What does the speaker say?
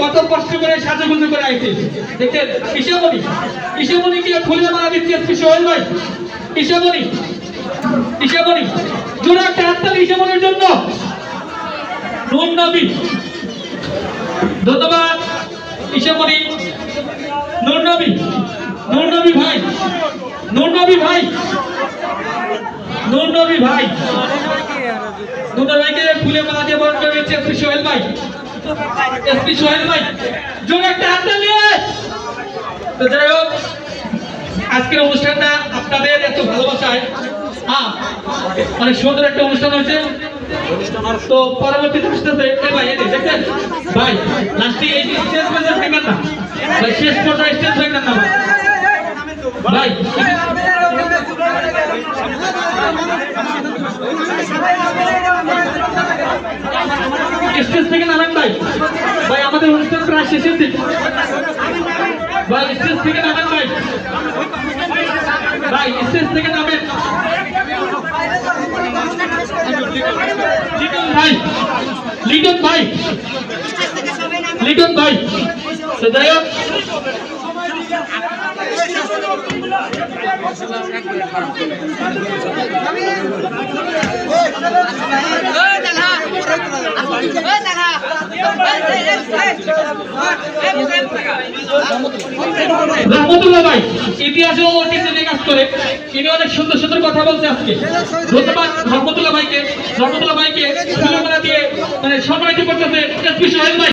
কত কষ্ট করে সাজুগুজু করে আইছিস দেখেন। ঈশামণিকে ফুলে মারা দিচ্ছে এসপি সোহেল ভাই। ঈশামণি জোরে একটা হাততালি ঈশামণির জন্য। নূর নবী, ধন্যবাদ ঈশামণি। নূর নবী ভাই, নূর নবী ভাইকে ফুলে মালা দিয়ে বরণ করে দিচ্ছে এসপি সোহেল ভাই। জোরে একটা হাততালি। তো যাই হোক, আজকের অনুষ্ঠানটা আপনাদের এত ভালোবাসায় অনেক সুন্দর একটা অনুষ্ঠান হয়েছে। তো পরবর্তীতে ভাই দেখেন ভাই লাস্টে এই স্টেজ পর্যন্ত ভেঙেন না ভাই, শেষ পর্যায়ে স্টেজ ভেঙেন না ভাই। স্টেজ থেকে নামেন ভাই, আমাদের অনুষ্ঠান প্রায় শেষের দিকে ভাই। স্টেজ থেকে নামেন ভাই, স্টেজ থেকে নামেন লিটন ভাই। তো যাই হোক, রহমতুল্লাহ ভাই ইতিহাসে ঐতিহ্য কাজ করে, তিনি অনেক সুন্দর সুন্দর কথা বলছে আজকে। ধন্যবাদ রহমতুল্লাহ ভাইকে দিয়ে মানে সম্মানিত করতেছে এসপি সোহেল ভাই।